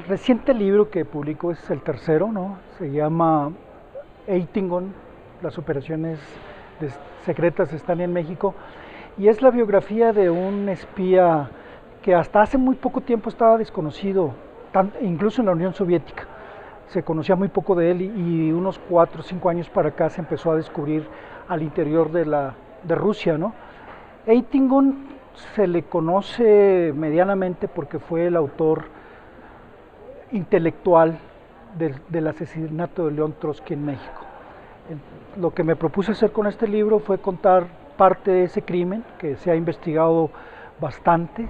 reciente libro que publicó es el tercero, ¿no? Se llama Eitingon, las operaciones secretas están en México, y es la biografía de un espía que hasta hace muy poco tiempo estaba desconocido, incluso en la Unión Soviética. Se conocía muy poco de él y unos 4 o 5 años para acá se empezó a descubrir al interior de Rusia, ¿no? Eitingon se le conoce medianamente porque fue el autor intelectual del asesinato de León Trotsky en México. Lo que me propuse hacer con este libro fue contar parte de ese crimen, que se ha investigado bastante.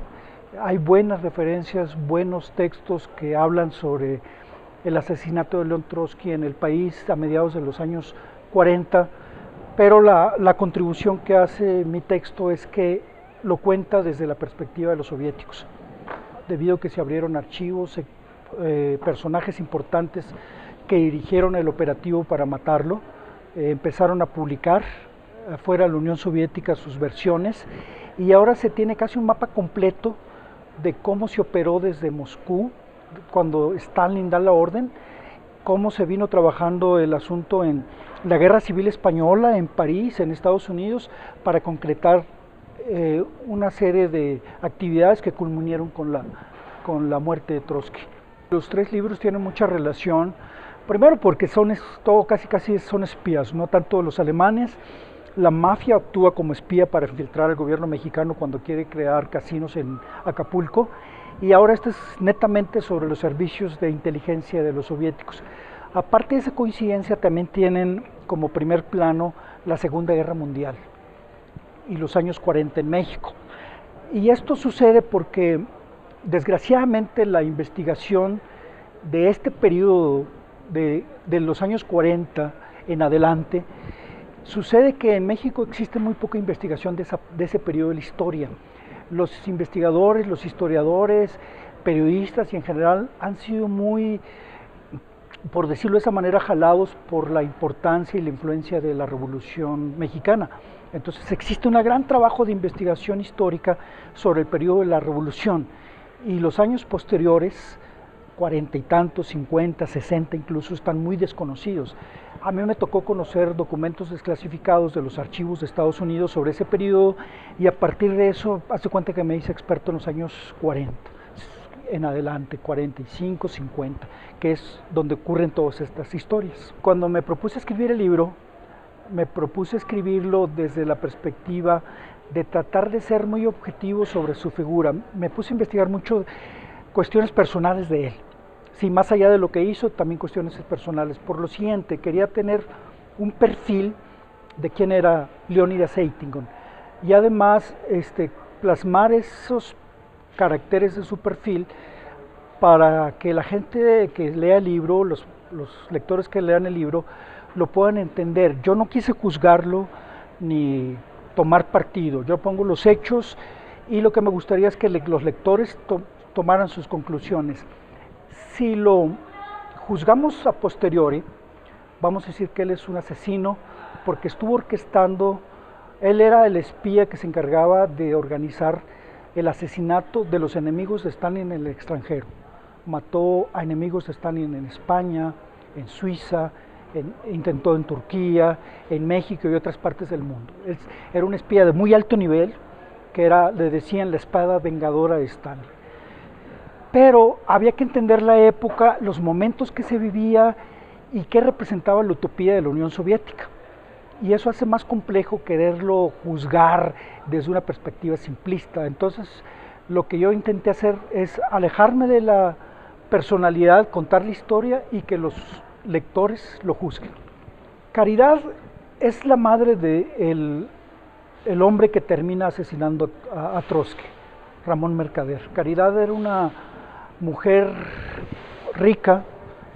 Hay buenas referencias, buenos textos que hablan sobre el asesinato de León Trotsky en el país a mediados de los años 40, pero la contribución que hace mi texto es que lo cuenta desde la perspectiva de los soviéticos, debido a que se abrieron archivos, personajes importantes que dirigieron el operativo para matarlo, empezaron a publicar afuera de la Unión Soviética sus versiones, y ahora se tiene casi un mapa completo de cómo se operó desde Moscú, cuando Stalin da la orden, cómo se vino trabajando el asunto en la Guerra Civil Española, en París, en Estados Unidos, para concretar una serie de actividades que culminaron con la muerte de Trotsky. Los 3 libros tienen mucha relación, primero porque casi son espías, no tanto los alemanes. La mafia actúa como espía para infiltrar al gobierno mexicano cuando quiere crear casinos en Acapulco, y ahora esto es netamente sobre los servicios de inteligencia de los soviéticos. Aparte de esa coincidencia, también tienen como primer plano la Segunda Guerra Mundial y los años 40 en México. Y esto sucede porque desgraciadamente la investigación de este periodo de los años 40 en adelante, sucede que en México existe muy poca investigación de ese periodo de la historia. Los investigadores, los historiadores, periodistas y en general han sido muy, por decirlo de esa manera, jalados por la importancia y la influencia de la Revolución Mexicana. Entonces existe un gran trabajo de investigación histórica sobre el periodo de la Revolución, y los años posteriores, 40 y tantos, 50, 60 incluso, están muy desconocidos. A mí me tocó conocer documentos desclasificados de los archivos de Estados Unidos sobre ese periodo, y a partir de eso, hace cuenta que me hice experto en los años 40 en adelante, 45, 50, que es donde ocurren todas estas historias. Cuando me propuse escribir el libro, me propuse escribirlo desde la perspectiva de tratar de ser muy objetivo sobre su figura. Me puse a investigar mucho cuestiones personales de él. Sí, más allá de lo que hizo, también cuestiones personales. Por lo siguiente, quería tener un perfil de quién era Leónidas Eitingon, y además plasmar esos caracteres de su perfil para que la gente que lea el libro, los lectores que lean el libro, lo puedan entender. Yo no quise juzgarlo ni tomar partido, yo pongo los hechos, y lo que me gustaría es que los lectores tomaran sus conclusiones. Si lo juzgamos a posteriori, vamos a decir que él es un asesino porque estuvo orquestando, él era el espía que se encargaba de organizar el asesinato de los enemigos de Stalin en el extranjero. Mató a enemigos de Stalin en España, en Suiza, intentó en Turquía, en México y otras partes del mundo. Él era un espía de muy alto nivel, que le decían la espada vengadora de Stalin. Pero había que entender la época, los momentos que se vivía y qué representaba la utopía de la Unión Soviética. Y eso hace más complejo quererlo juzgar desde una perspectiva simplista. Entonces, lo que yo intenté hacer es alejarme de la personalidad, contar la historia y que los lectores lo juzguen. Caridad es la madre de el hombre que termina asesinando a Trotsky, Ramón Mercader. Caridad era una mujer rica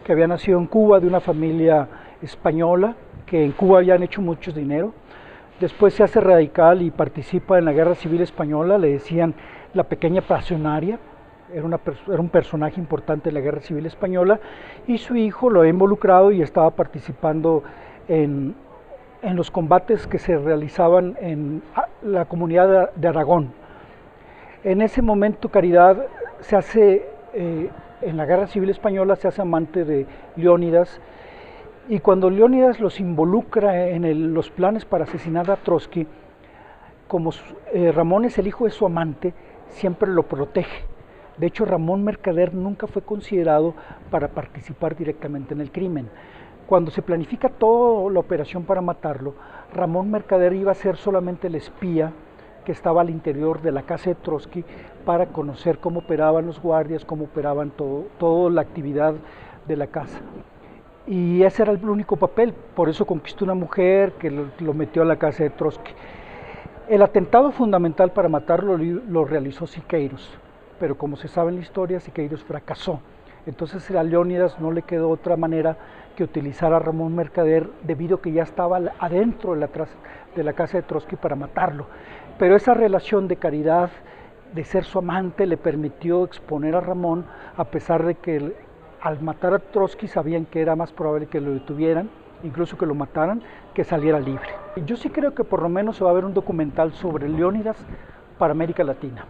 que había nacido en Cuba, de una familia española, que en Cuba habían hecho mucho dinero. Después se hace radical y participa en la Guerra Civil Española, le decían la pequeña pasionaria, era un personaje importante de la Guerra Civil Española, y su hijo lo había involucrado y estaba participando en los combates que se realizaban en la comunidad de Aragón. En ese momento Caridad se hace en la Guerra Civil Española se hace amante de Leónidas, y cuando Leónidas los involucra en los planes para asesinar a Trotsky, como Ramón es el hijo de su amante, siempre lo protege. De hecho, Ramón Mercader nunca fue considerado para participar directamente en el crimen. Cuando se planifica toda la operación para matarlo, Ramón Mercader iba a ser solamente el espía que estaba al interior de la casa de Trotsky para conocer cómo operaban los guardias, cómo operaban toda la actividad de la casa. Y ese era el único papel, por eso conquistó una mujer que lo metió a la casa de Trotsky. El atentado fundamental para matarlo lo realizó Siqueiros, pero como se sabe en la historia, Siqueiros fracasó. Entonces a Leónidas no le quedó otra manera que utilizar a Ramón Mercader, debido a que ya estaba adentro de la casa de Trotsky para matarlo. Pero esa relación de caridad, de ser su amante, le permitió exponer a Ramón, a pesar de que al matar a Trotsky sabían que era más probable que lo detuvieran, incluso que lo mataran, que saliera libre. Yo sí creo que por lo menos se va a ver un documental sobre Leónidas para América Latina.